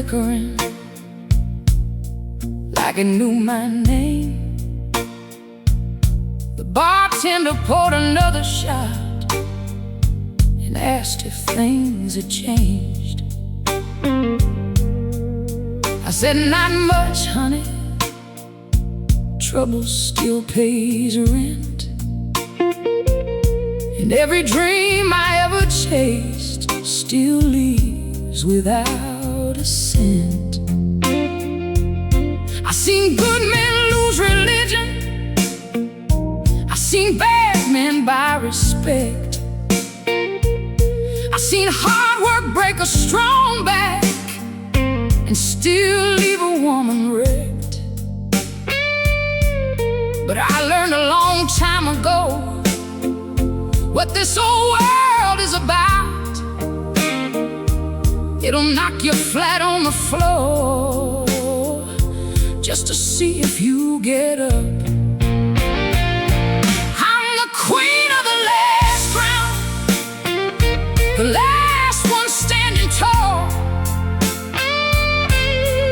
flickering like it knew my name. The bartender poured another shot and asked if things had changed. I said, not much, honey. Trouble still pays rent, and every dream I ever chased still leaves without a cent. I seen good men lose religion, I seen bad men buy respect, I seen hard work break a strong back and still leave a woman wrecked. But I learned a long time ago what this old world is about. It'll knock you flat on the floor just to see if you get up. I'm the queen of the last round, the last one standing tall.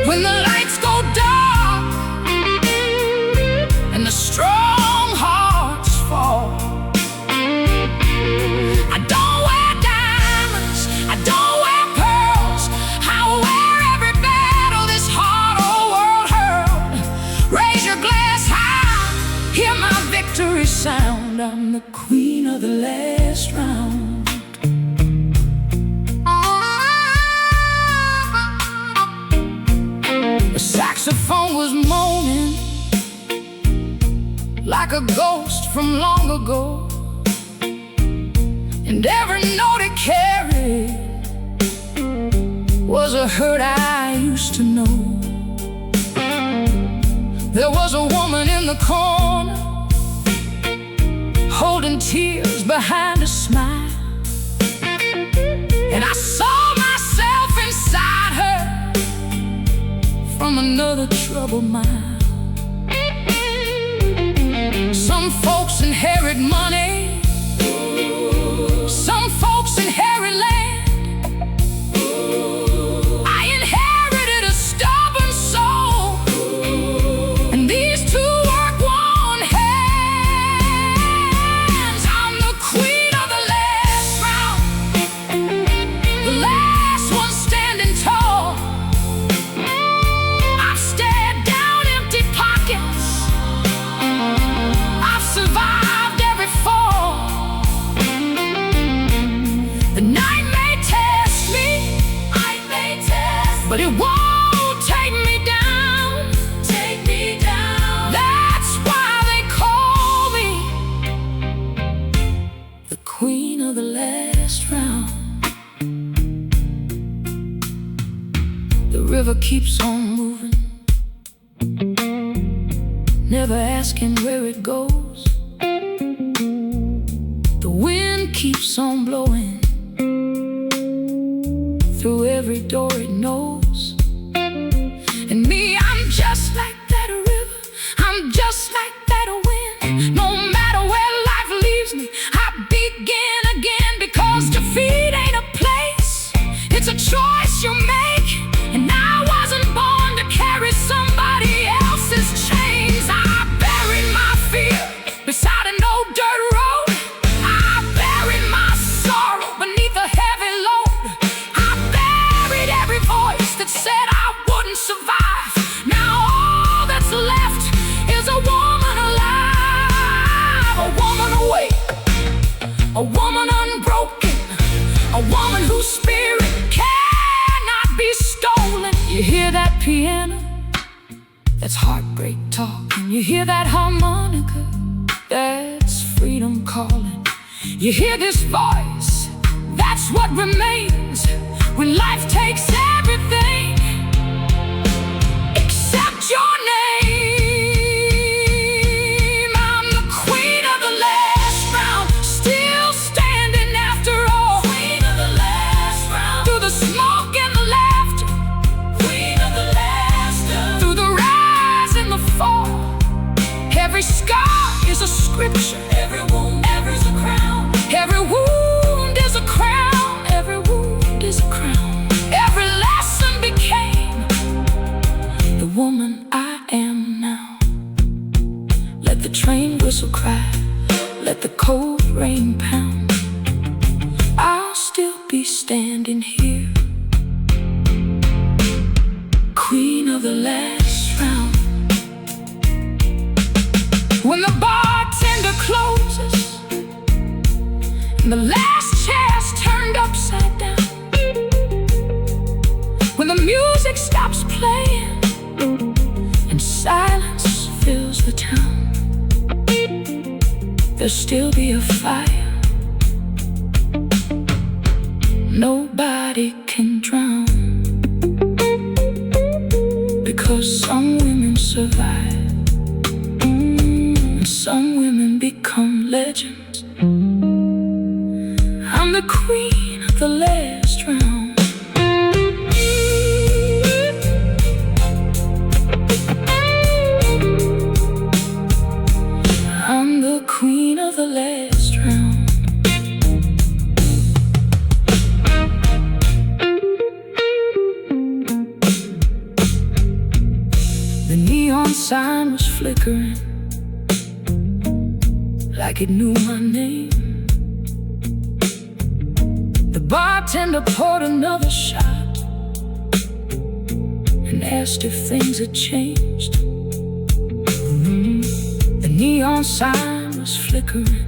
When the lights go dark and the strong hearts fall, I don't wear diamonds, I don't wear pearls, I wear every battle this hard old world hurled. Raise your glass high, hear my victory sound. I'm the queen of the last round. The saxophone was moaning like a ghost from long ago, and every note it carried was a hurt I used to know. There was a woman in the corner holding tears behind a smile, and I saw myself inside her from another troubled mind. Some folks inherit money, some folks inherit land. I inherited a stubborn soul, and these two work one hands. I'm the queen of the last round, the last one standing tall. I've stared down empty pockets, survived every fall. The night may test me, but it won't take me down. That's why they call me the queen of the last round. The river keeps on moving, never asking where it goes. The wind keeps on blowing through every door it knows. And me, I'm just like that river, I'm just like that wind. No matter where life leaves me, I begin again, because defeat ain't a place, it's a choice you make. And I wasn't born to carry somebody else's chains. I buried my fear beside an old dirt road, I buried my sorrow beneath a heavy load, I buried every voice that said I wouldn't survive. Now all that's left is a woman alive, a woman awake, a woman unbroken, a woman whose spirit cannot be stolen. You hear that piano? That's heartbreak talking. You hear that harmonica? That's freedom calling. You hear this voice? That's what remains when life takes everything except your name. I'm the queen of the last round, still standing after all. Queen of the last round, through the smoke and the laughter. Queen of the last round, through the rise and the fall. Every scar is a scripture, every wound is a crown. Every wound is a crown, every wound is a crown. Every lesson became whistle cry, let the cold rain pound, I'll still be standing here, queen of the last round. When the bartender closes and the last chair's turned upside down, when the music stops playing and silence fills the town, there'll still be a fire nobody can drown, because some women survive and some women become legends. I'm the queen of the last round. I'm the queen of the last round. The neon sign was flickering like it knew my name. The bartender poured another shot and asked if things had changed. The neon sign was flickering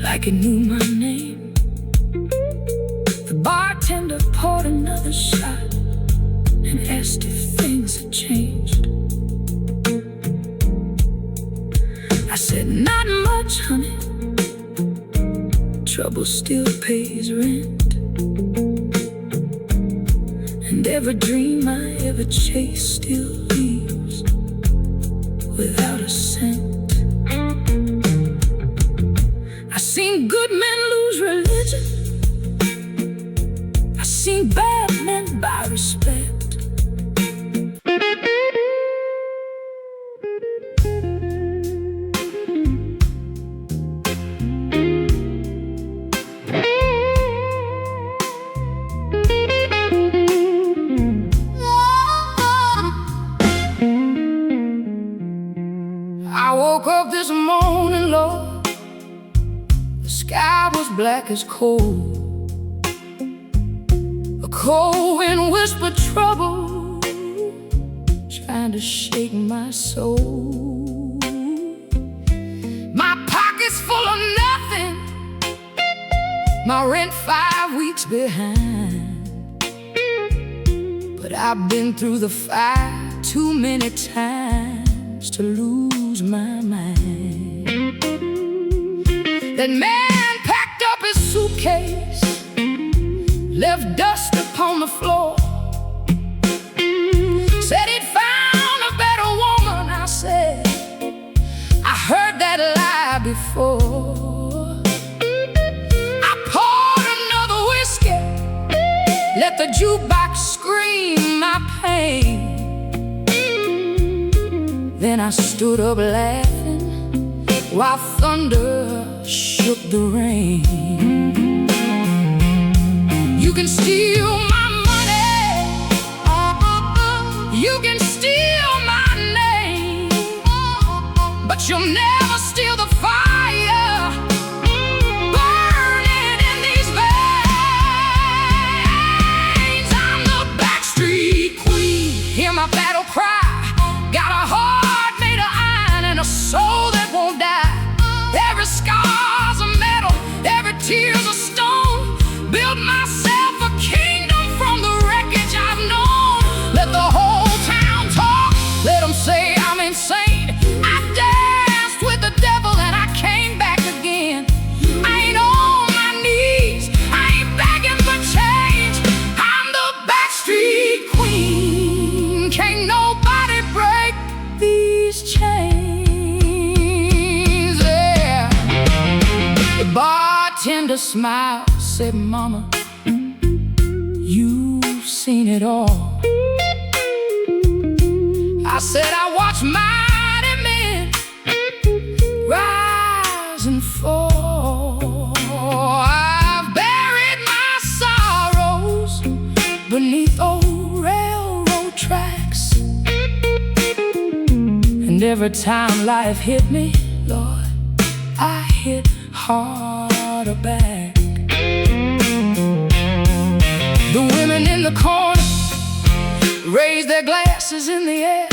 like it knew my name. The bartender poured another shot and asked if things had changed. I said, not much, honey. Trouble still pays rent, and every dream I ever chased still leaves without a cent. I seen good men lose religion, I seen bad men buy respect. I woke up this morning, Lord, the sky was black as coal. A cold wind whispered trouble, trying to shake my soul. My pocket's full of nothing, my rent 5 weeks behind, but I've been through the fire too many times to lose my mind. That man packed up his suitcase, left dust upon the floor, said he'd found a better woman. I said, I heard that lie before. I poured another whiskey, let the jukebox scream my pain. Then I stood up laughing while thunder shook the rain. You can steal my money, you can steal my name, but you'll never steal the fire burning in these veins. I'm the backstreet queen, hear my battle cry. Got a heart made of iron and a soul that won't die. Every scar's a metal, every tear's a stone. Built myself a kingdom from the wreckage I've known. Let the whole town talk, let them say I'm insane. I danced with the devil and I came back again. I ain't on my knees, I ain't begging for change. I'm the backstreet queen, can't nobody break these chains, yeah. The bartender smiled, said, Mama, you've seen it all. I said, I watch mighty men rise and fall. I've buried my sorrows beneath old railroad tracks, and And every time life hit me, Lord, I hit harder back. The women in the corner raised their glasses in the air.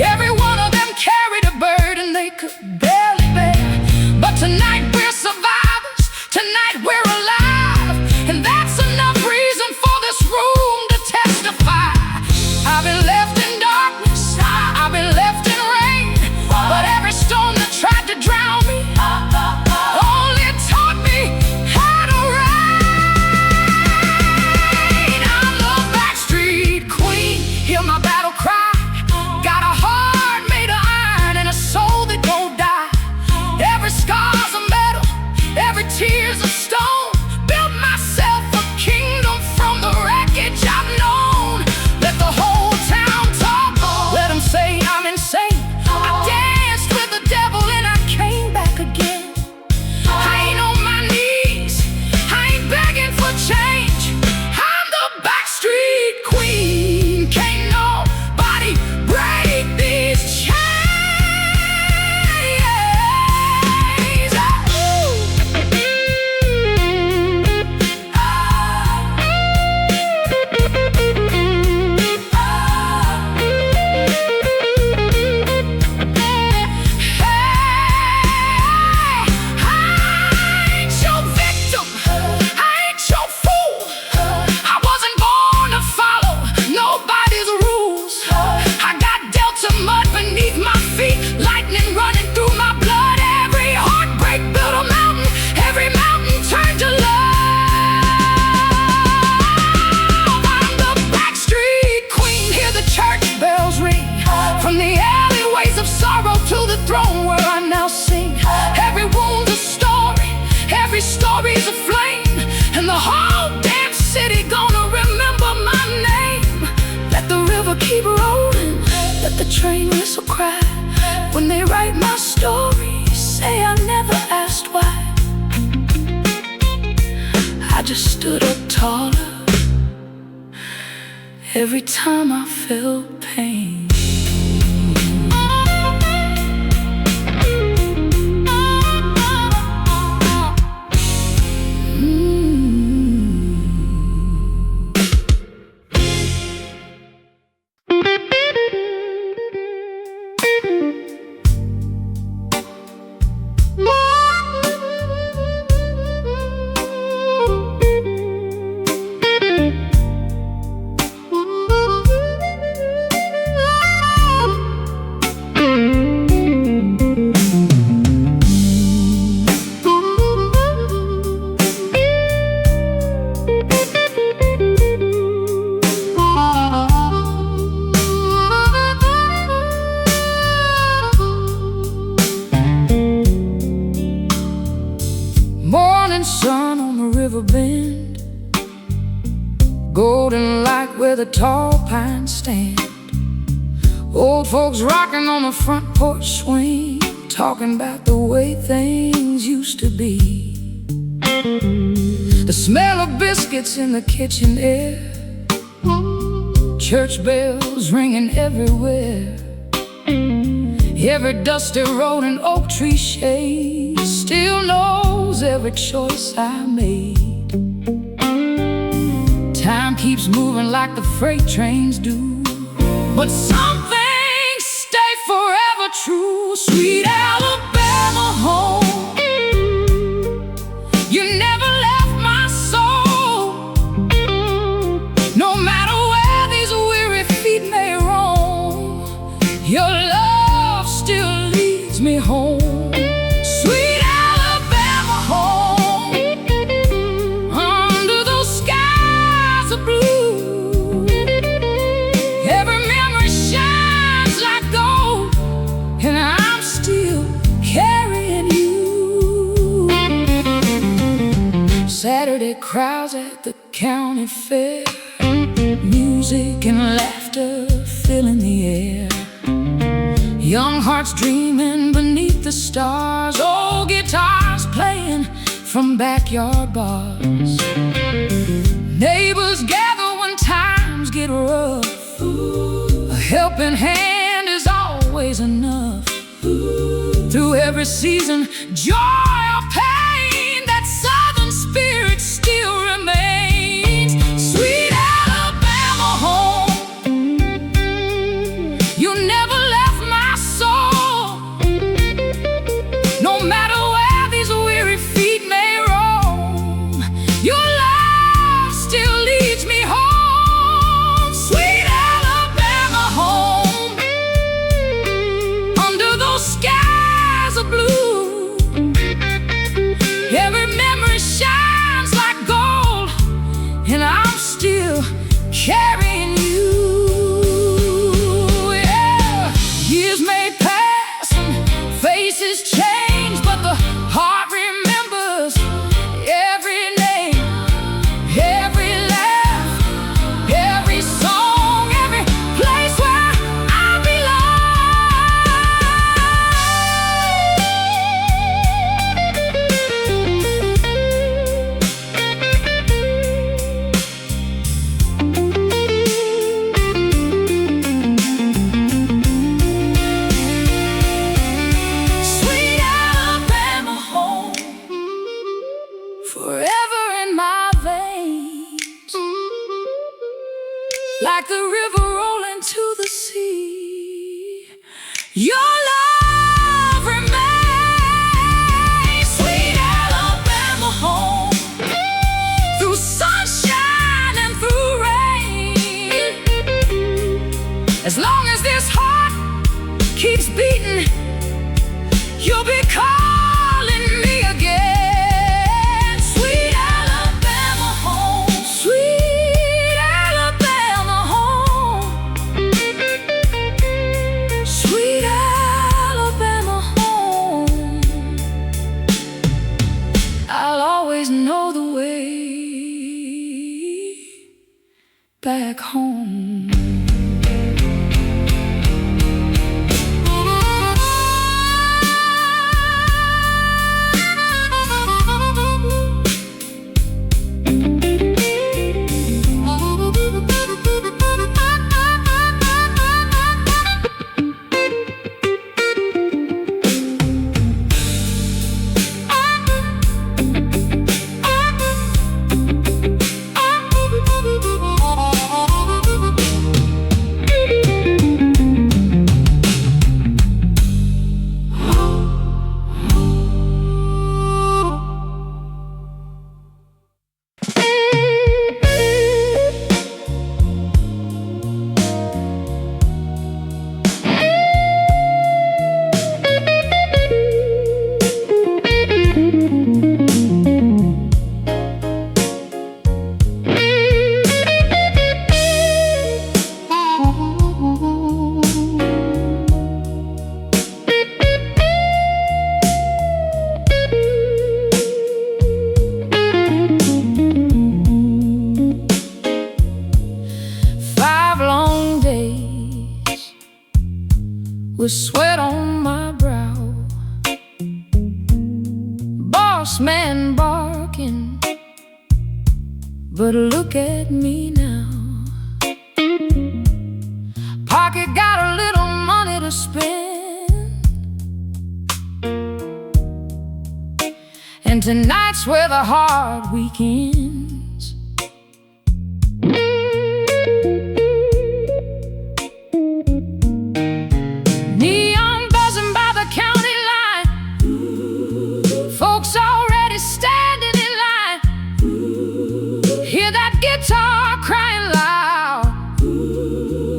Every one of them carried a burden they could barely bear. But tonight we're survivors, tonight we're alive, and that's enough reason for this room to testify. I've been left in darkness, I've been left in rain, but every storm that tried to drown me only taught me how to ride. I'm the backstreet queen, hear my battle cry. Got a heart made of iron and a soul that won't die. Every scar's a metal, every tear's a stone. Built myself a kingdom from the wreckage I've known. Let the whole town talk, let them say I'm insane. I danced with the devil and I came back again. I ain't on my knees, I ain't begging for change. I'm the backstreet queen, can't nobody break these chains. From the alleyways of sorrow to the throne where I now sing. Every wound's a story, every story's a flame, and the whole damn city gonna remember my name. Let the river keep rolling, let the train whistle cry. When they write my story, say I never asked why. I just stood up taller every time I felt pain. Sun on the river bend, golden light where the tall pines stand. Old folks rocking on the front porch swing, talking about the way things used to be. The smell of biscuits in the kitchen air, church bells ringing everywhere. Every dusty road and oak tree shade still knows every choice I made. Time keeps moving like the freight trains do, but some things stay forever true. Sweet Alabama home, you never left my soul. No matter where these weary feet may roam, your love still leads me home. Sweet Alabama home, under those skies of blue. Every memory shines like gold, and I'm still carrying you. Saturday crowds at the county fair, music and laughter filling the air. Young hearts dreaming beneath the stars, old guitars playing from backyard bars. Neighbors gather when times get rough, a helping hand is all always enough. Through every season, joy or pain, that southern spirit still remains. Sweet Alabama home, you never left my soul. No matter where these weary feet may roam, your love still leads me home. Sweet Alabama home, under those skies of blue, every memory shines like gold, and I'm still carrying you. Yeah. Years may pass and faces change, but the heart remembers every name, every laugh, every song, every place where I Sweet Alabama home, forever in my veins, like the river rolling to the sea. Your love remains. Sweet Alabama home, through sunshine and through rain. As long as this heart keeps beating, you'll be calling me again. Sweet Alabama home, sweet Alabama home, sweet Alabama home. I'll always know the way back home. With sweat on my brow, boss man barking, but look at me now. Pocket got a little money to spend, and tonight's where the hard week ends. Neon buzzing by the county line, folks already standing in line. Hear that guitar crying loud,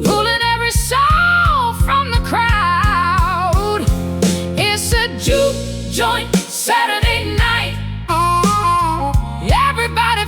pulling every soul from the crowd. It's a juke joint Saturday night, everybody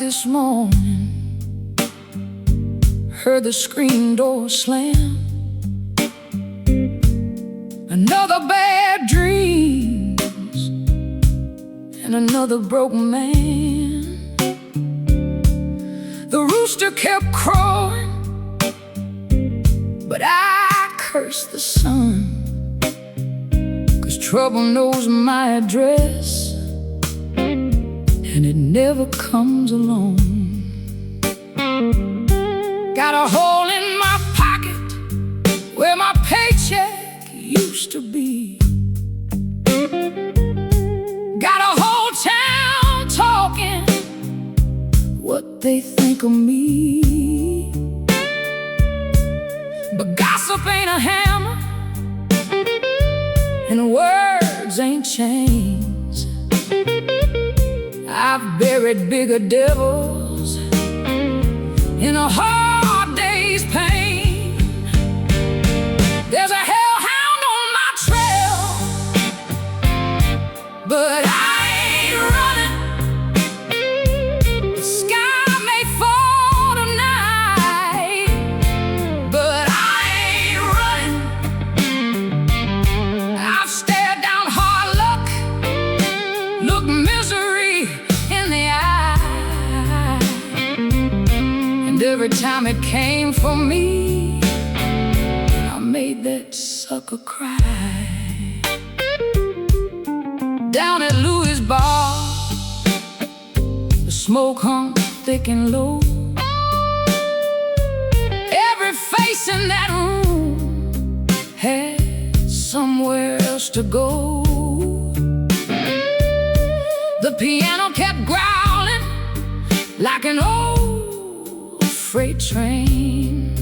this morning, heard the screen door slam. Another bad dreams and another broken man. The rooster kept crowing, but I cursed the sun, 'cause trouble knows my address, and it never comes alone. Got a hole in my pocket where my paycheck used to be. Got a whole town talking what they think of me. But gossip ain't a hammer, and words ain't chains. I've buried bigger devils in a hard day's pain. There's a hellhound on my trail, but I ain't running. The sky may fall tonight, but I ain't running. I've stared down hard luck, looked misery in the eye, and every time it came for me, I made that sucker cry. Down at Louis' bar, the smoke hung thick and low. Every face in that room had somewhere else to go. The piano kept growling like an old freight train,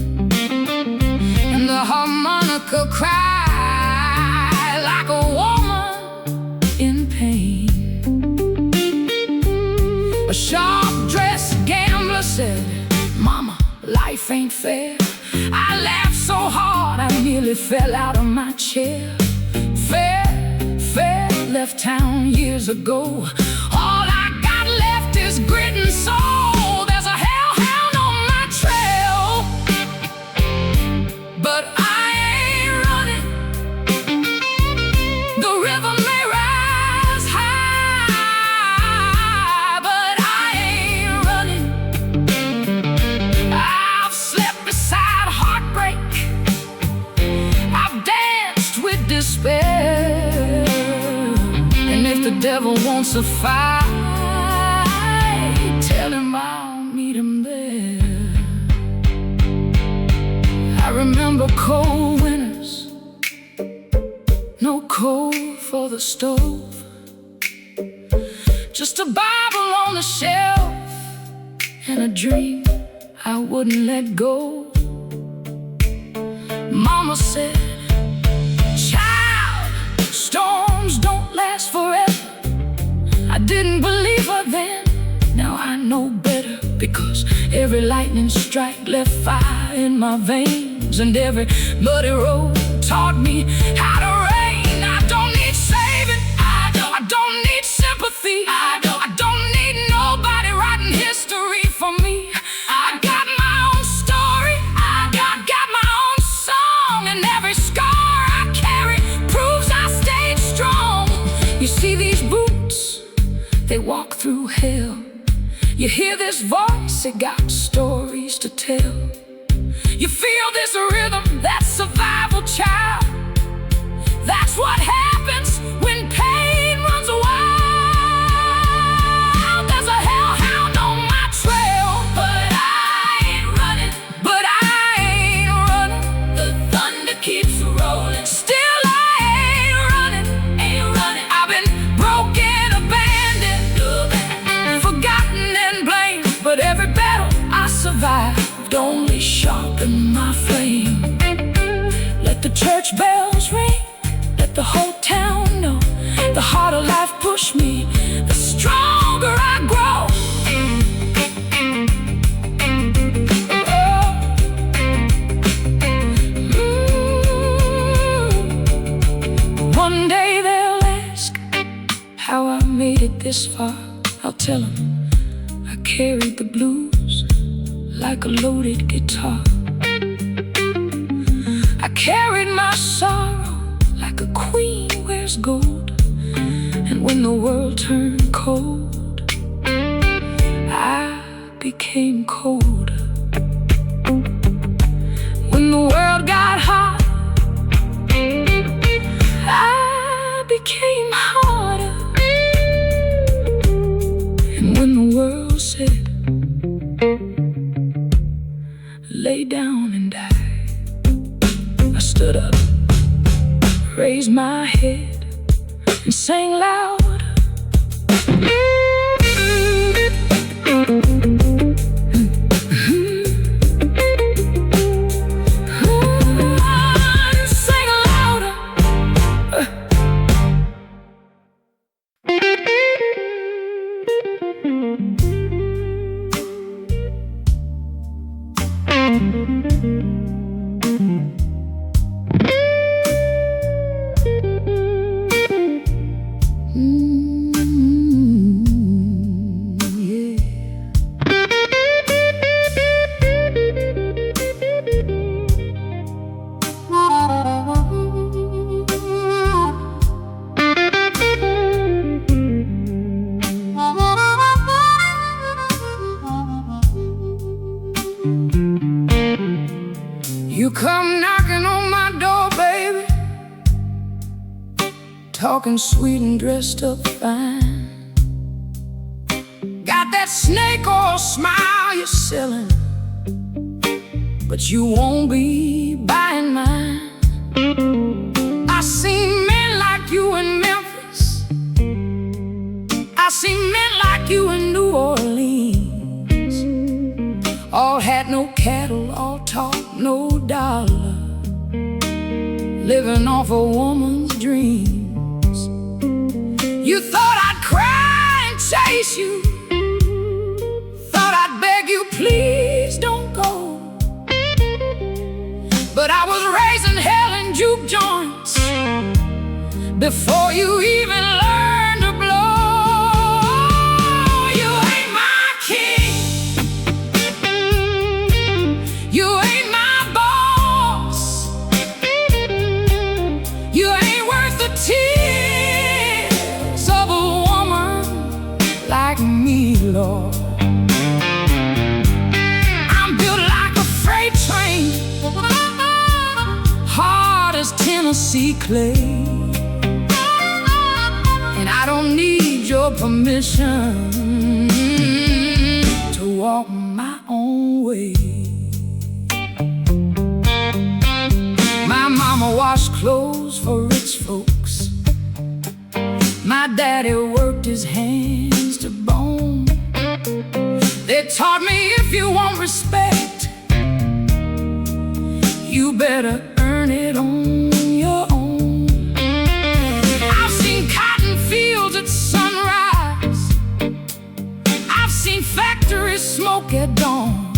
and the harmonica cried like a woman in pain. A sharp-dressed gambler said, "Mama, life ain't fair." I laughed so hard I nearly fell out of my chair. Fair left town years ago. All I got left is grit and soul. There's a hellhound on my trail, but I ain't running. The river may rise high, but I ain't running. I've slept beside heartbreak, I've danced with despair, and if the devil wants a fight, tell him I'll meet him there. I remember cold winters, no coal for the stove, just a Bible on the shelf and a dream I wouldn't let go. Mama said, "Child, storms don't last forever." I didn't believe her then, now I know better, because every lightning strike left fire in my veins, and every muddy road taught me how to rain. I don't need saving, I don't need sympathy, I don't need nobody writing history for me. I got my own story, I got my own song, and every scar I carry proves I stayed strong. You see these boots, they walk through hell. You hear this voice, it got stories to tell. You feel this rhythm, that's survival, child. That's what happens when pain runs wild. There's a hellhound on my trail, but I ain't running. But I ain't running. The thunder keeps rolling, still I ain't running. I've been broken, abandoned, forgotten and blamed, but every battle I survived only sharpened my flame. Let the church bells ring, let the whole town know, the harder life pushed me, the stronger I grow. One day they'll ask how I made it this far. I'll tell them I carried the blues like a loaded guitar. I carried my sorrow like a queen wears gold. And when the world turned cold, I became cold. When the world got hot, I became hotter. And when the world said, lay down and die, I stood up, raised my head, and sang loud. You come knocking on my door, baby, talking sweet and dressed up fine. Got that snake oil smile you're selling, but you won't be buying mine. I seen men like you in Memphis, I seen men like you in New Orleans. All had no cattle, all talk, no dollar, living off a woman's dreams. You thought I'd cry and chase you, thought I'd beg you, please don't go. But I was raising hell in juke joints before you even learned to blow. You ain't my king, you ain't my boss, you ain't worth the tears of a woman like me, Lord. I'm built like a freight train, hard as Tennessee clay, and I don't need your permission to walk my own way. My mama washed clothes for rich folks, my daddy worked his hands to bone. They taught me if you want respect, you better earn it on your own. I've seen cotton fields at sunrise, I've seen factories smoke at dawn,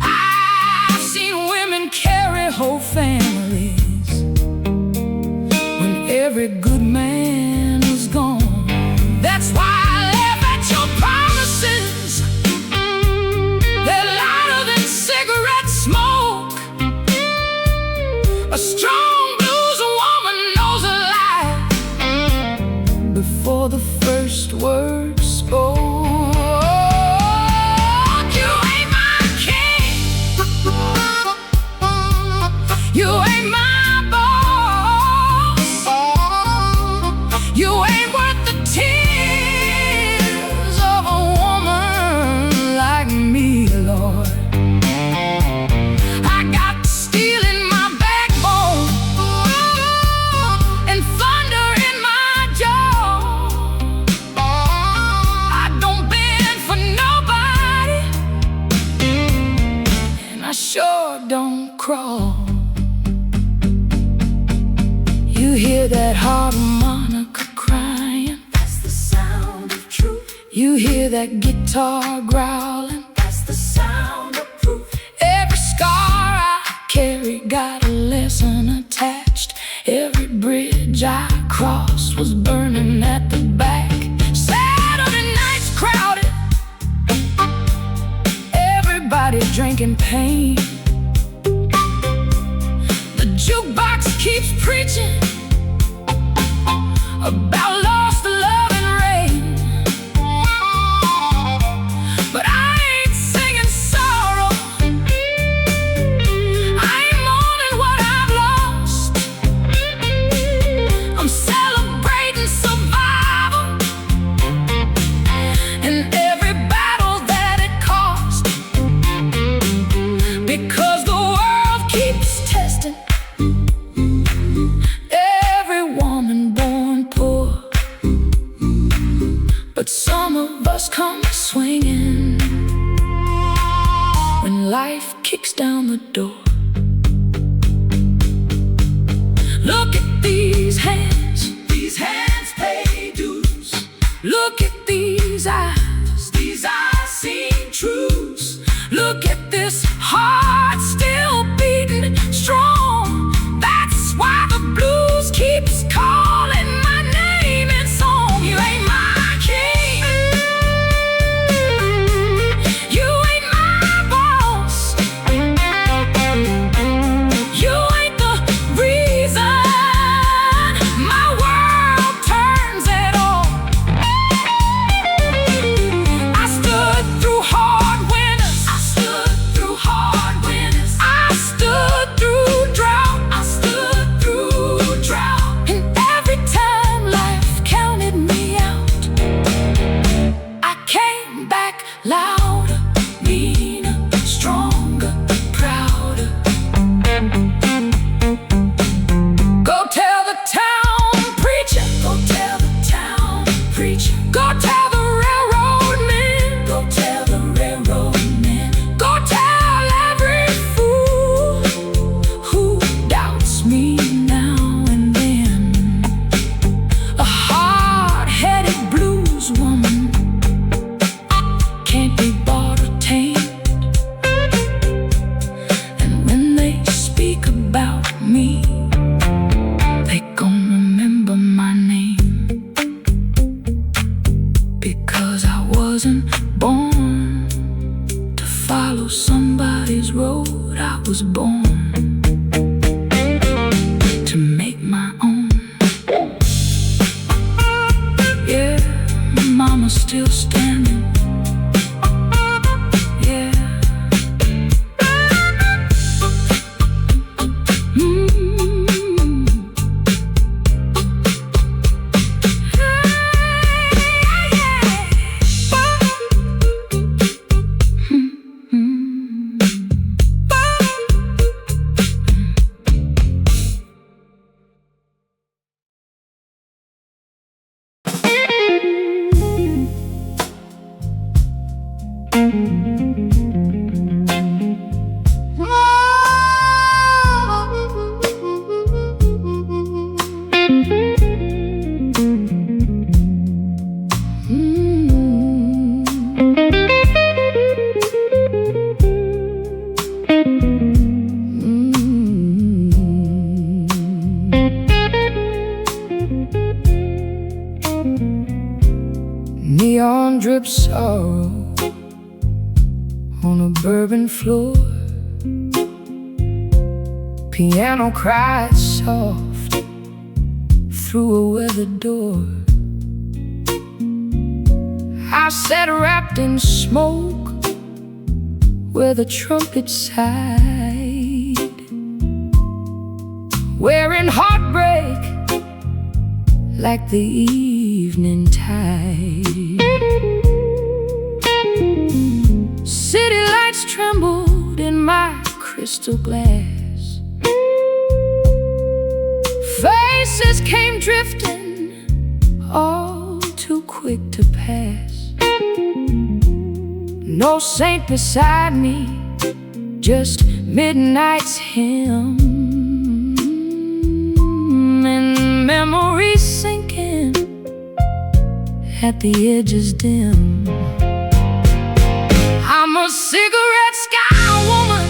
I've seen women carry whole families when every good man is gone. That's why I laugh at your promises, they're lighter than cigarette smoke. A strong blues woman knows a lie before the first word spoke. You ain't my king, you ain't my boss, you ain't worth the tears of a woman like me, Lord. I got steel in my backbone and thunder in my jaw. I don't bend for nobody, and I sure don't crawl. You hear that harmonica crying, that's the sound of truth. You hear that guitar growling, that's the sound of proof. Every scar I carry got a lesson attached. Every bridge I crossed was burning at the back. Saturday night's crowded, everybody drinking pain. The jukebox keeps preaching about lost love and rain, but I ain't singing sorrow. I ain't mourning what I've lost. I'm celebrating survival and every battle that it cost, because the world keeps testing every woman born poor. But some of us come swinging when life kicks down the door. Look at these hands pay dues. Look at these eyes seen truths. Look at this heart still beating strong. That's why the blues keeps calling my name in song. You ain't my king, you ain't my boss, you ain't the reason my world turns at all. I stood through hard winters, I stood through hard winters, I stood through drought, I stood through drought, and every time life counted me out, I came back louder, meaner, stronger, prouder. Go tell the town preacher, go tell the town preacher, go tell the railroad men, go tell the railroad men, go tell every fool who doubts me now and then. A hard-headed blues woman can't be bought or tamed, and when they speak about me, they gon' remember my name, because I wasn't born to follow somebody's road. I was born to make my own. Yeah, my mama's still standing. Yeah. Neon drip sorrow on a bourbon floor. Piano cries soft through a weathered door. I sat wrapped in smoke where the trumpets sighed, wearing heartbreak like the evening tide. City lights trembled in my crystal glass. Faces came drifting, all too quick to pass. No saint beside me, just midnight's hymn, and memories sinking at the edges dim. I'm a cigarette sky woman,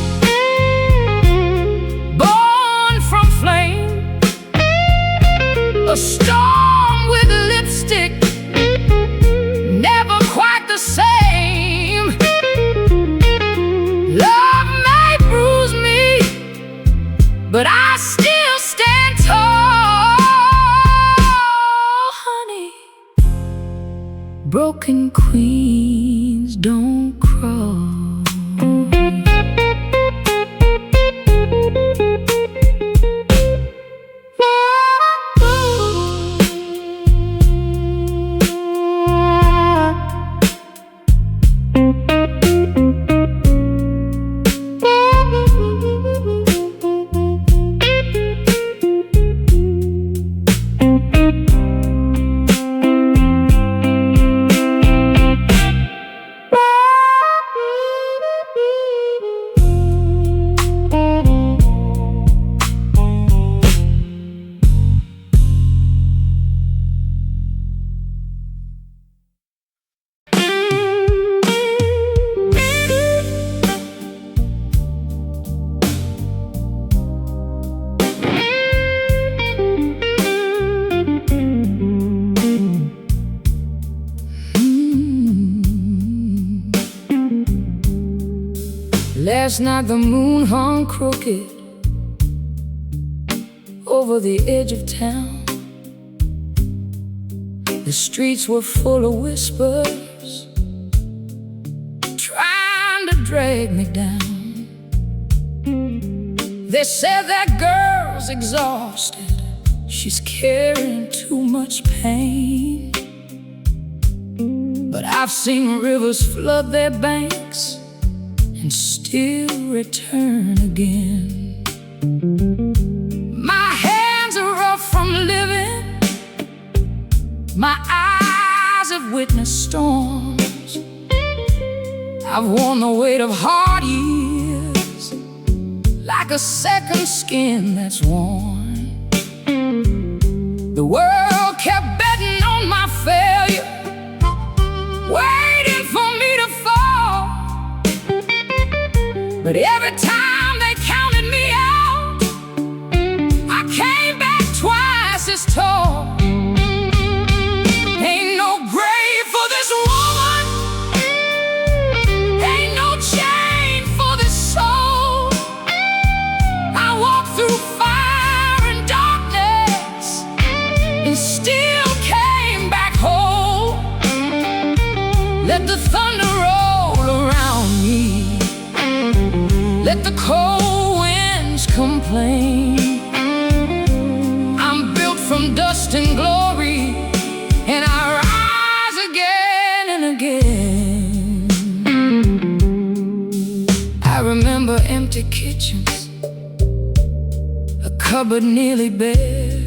born from flame, a storm with lipstick, never quite the same. broken queens don't crawl. Last night the moon hung crooked over the edge of town. The streets were full of whispers trying to drag me down. They said that girl's exhausted, she's carrying too much pain. But I've seen rivers flood their banks and still return again. My hands are rough from living, my eyes have witnessed storms. I've worn the weight of hard years like a second skin that's worn. The world kept betting on my failure, waiting for me to fall. But every time they counted me out, I came back twice as tall. Ain't no grave for this woman, ain't no chain for this soul. I walked through fire and darkness and still came back whole. Let the thunder roll around me, let the cold winds complain. I'm built from dust and glory, and I rise again and again. I remember empty kitchens, a cupboard nearly bare,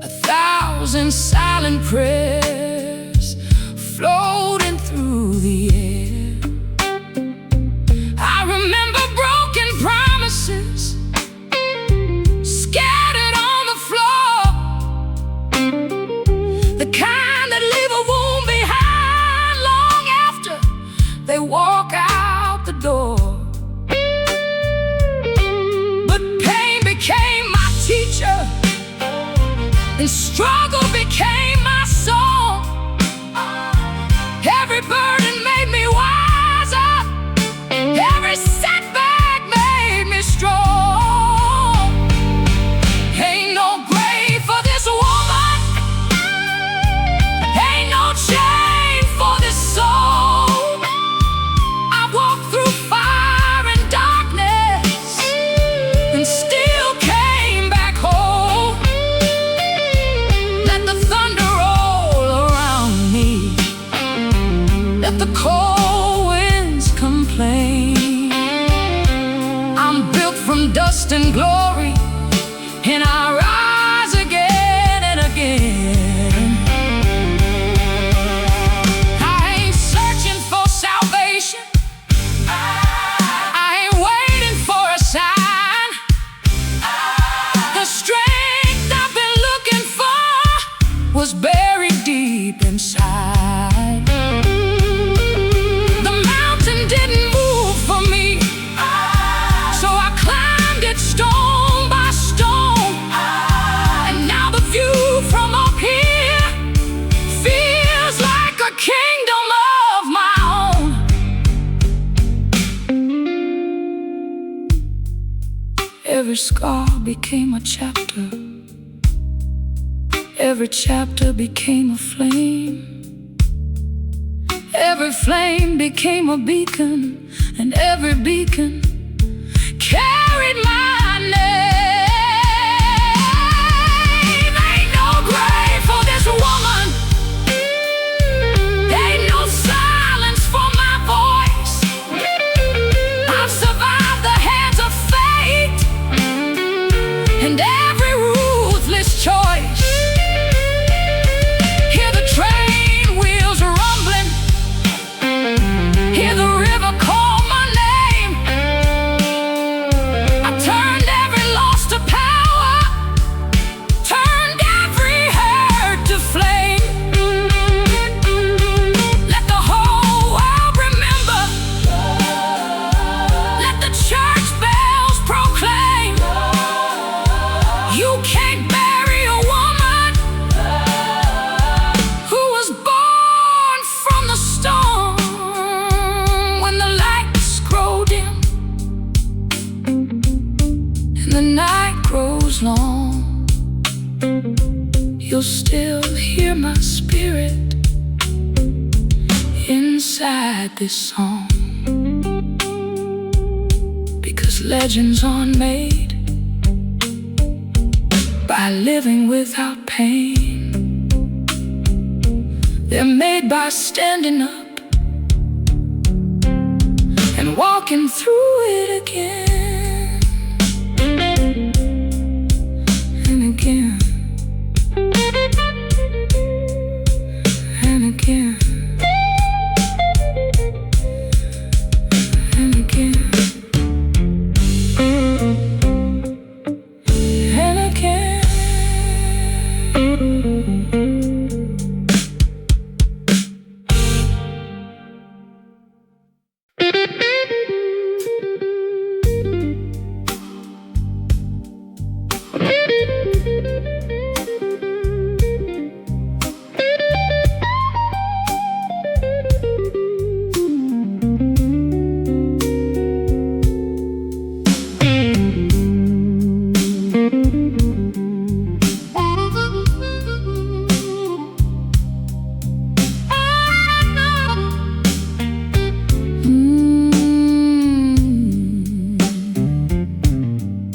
1,000 silent prayers floating through the air. I remember broken promises scattered on the floor, the kind that leave a wound behind long after they walk out the door. But pain became my teacher, and struggle became my song. Every burden made me wiser, every setback made me strong. Ain't no grave for this woman, ain't no chain for this soul. I walked through fire and darkness and still came back home. Let the thunder roll around me, let the cold winds complain. I'm built from dust and glory, and I rise again and again. I ain't searching for salvation, I ain't waiting for a sign. The strength I've been looking for was buried deep inside. The mountain didn't move for me, so I climbed it stone by stone. And now the view from up here feels like a kingdom of my own. Every scar became a chapter, Every chapter became a flame. Every flame became a beacon, and every beacon carried my name. Ain't no grave for this woman. Ain't no silence for my voice. I've survived the hands of fate and every ruthless choice. Hear the train wheels rumbling, hear the river call my name. I turned every loss to power, turned every hurt to flame. Let the whole world remember, let the church bells proclaim, you can't bury a woman who was born from the storm. When the lights grow dim and the night grows long, you'll still hear my spirit inside this song. Because legends aren't made by living without pain. They're made by standing up and walking through it again and again and again and again and again.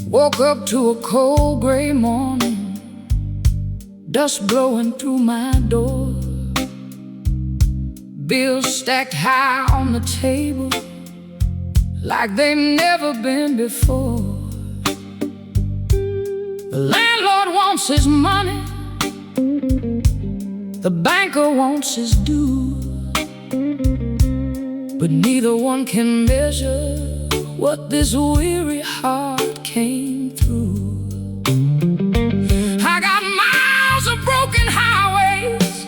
Woke up to a cold gray morning, dust blowing through my door, bills stacked high on the table like they've never been before. The landlord wants his money, the banker wants his due, but neither one can measure what this weary heart came through. I got miles of broken highways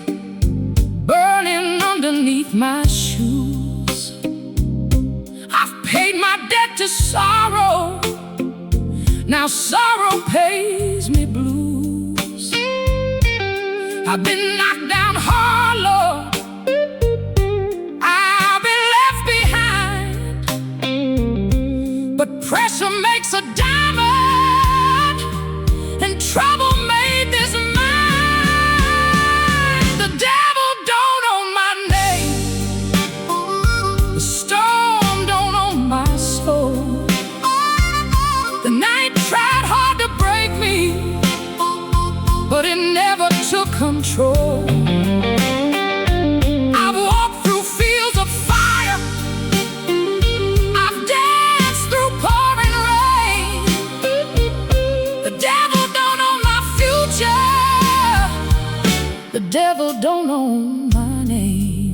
burning underneath my shoes. I've paid my debt to sorrow, now sorrow pays me blues. I've been knocked down hard, Lord, but pressure makes a diamond, and trouble made this mine. The devil don't own my name, the storm don't own my soul. The night tried hard to break me, but it never took control. I've walked through fields of fire, the devil don't own my name.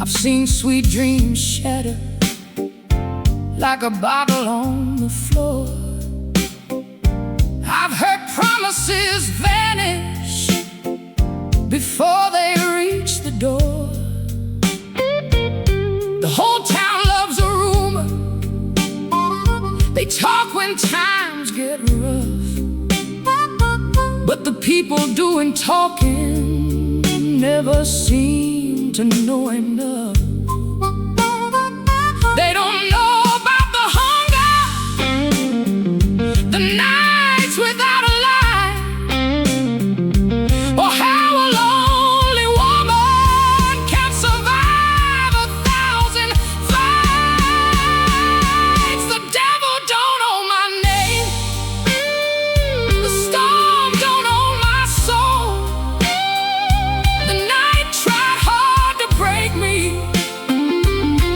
I've seen sweet dreams shatter like a bottle on the floor. I've heard promises vanish before they reach the door. The whole town loves a rumor, they talk when times get rough, but the people doing talking never seem to know enough. They don't know about the hunger, the nights without a light,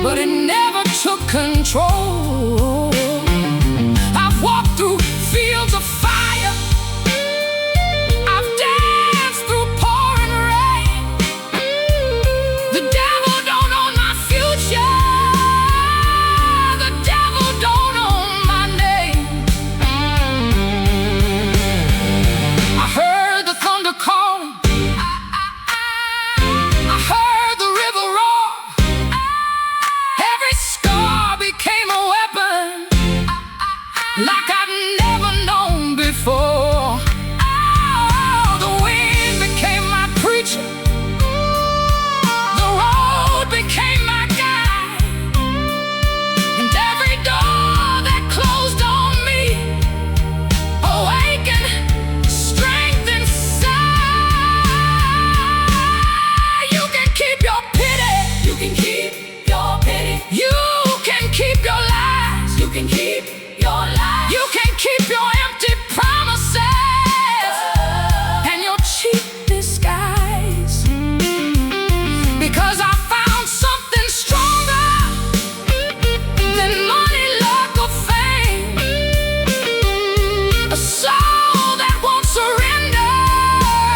but it never took control. I've walked through fields of fire, I've danced through pouring rain. The devil don't own my future, the devil don't own my name. I heard the thunder calling, I heard the river roar. Every scar became a weapon like I'd never known before. Oh, the wind became my preacher, the road became my guide, and every door that closed on me awakened strength inside. You can keep your pity, you can keep your pity, you can keep your lies, you can keep your lies, you can keep your empty promises and your cheap disguise, because I found something stronger than money, luck, or fame. A soul that won't surrender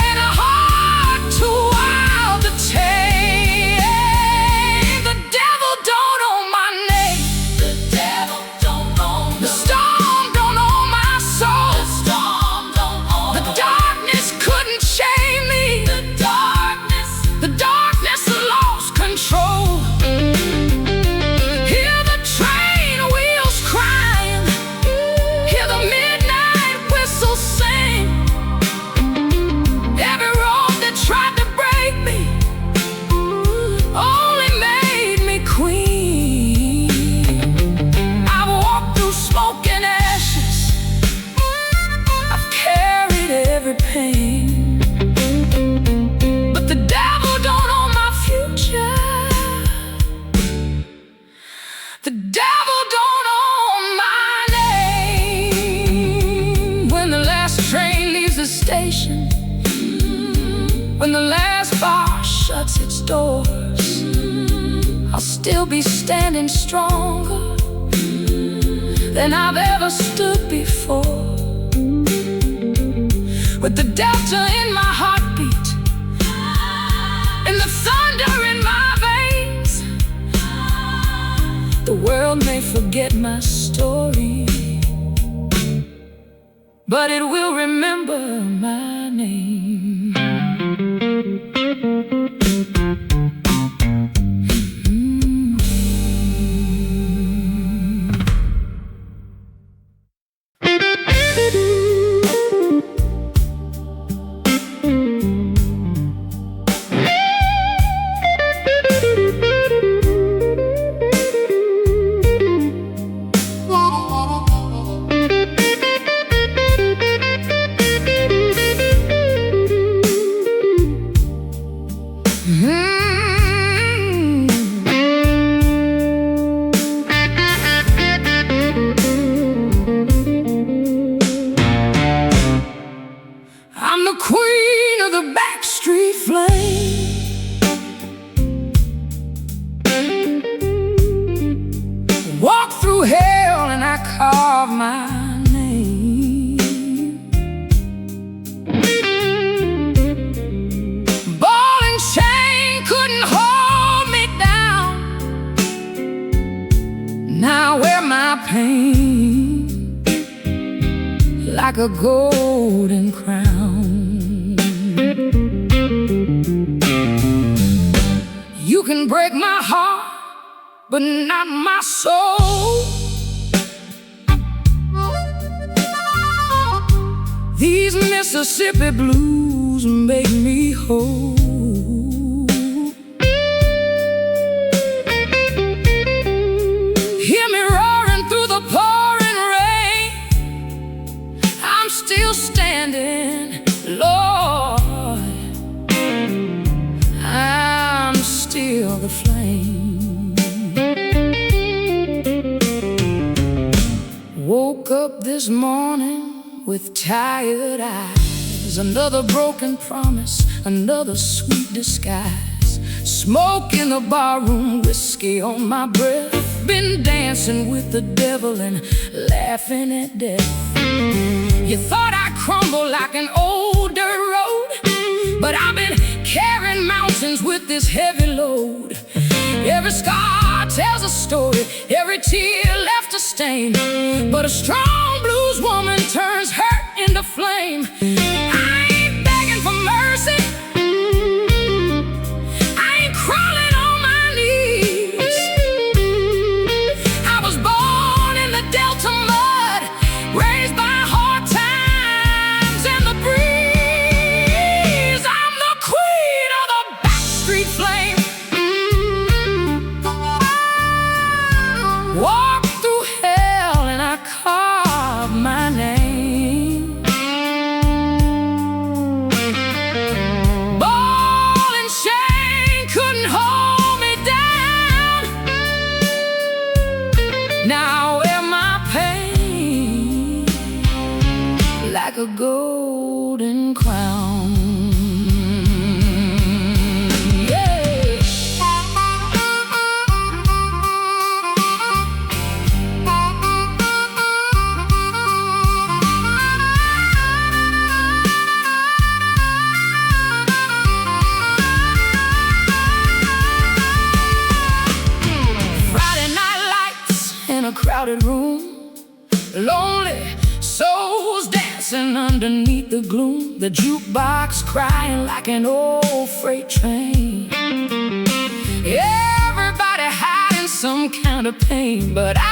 and a heart too wild to tame. The devil don't own my name, the devil don't own the storm, don't own my soul, the storm don't own the darkness couldn't shame me, the darkness lost control. Hear the train wheels crying, hear the midnight whistle sing. Every road that tried to break me only made me queen. I've walked through smoke and ashes, I've carried every pain, but the devil don't own my future, the devil don't own my name. When the last train leaves the station, when the last bar shuts its doors, I'll still be standing stronger than I've ever stood before. With the delta in my heartbeat and the thunder in my veins, the world may forget my story, but it will remember my name. I'm the queen of the backstreet flame. Walk through hell and I carve my name. Ball and chain couldn't hold me down. Now I wear my pain like a golden crown. You can break my heart, but not my soul. These Mississippi blues make me whole. Hear me roaring through the pouring rain, I'm still standing, Lord, I'm still the flame. Woke up this morning with tired eyes, another broken promise, another sweet disguise. Smoke in the barroom, whiskey on my breath. Been dancing with the devil and laughing at death. You thought I'd crumble like an old dirt road, but I've been carrying mountains with this heavy load. Every scar tells a story, every tear left a stain, but a strong blues woman turns hurt into flame. I ain't begging for mercy, I ain't crawling on my knees. I was born in the Delta mud, raised by hard times and the breeze. I'm the queen of the backstreet flame. Walk through hell and I carve my name. Ball and chain couldn't hold me down. Now I wear my pain like a golden crown. In a crowded room, lonely souls dancing underneath the gloom. The jukebox crying like an old freight train. Everybody hiding some kind of pain, but I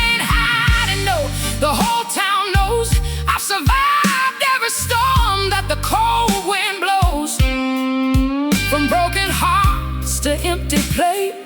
ain't hiding, no. The whole town knows I've survived every storm that the cold wind blows. From broken hearts to empty plates,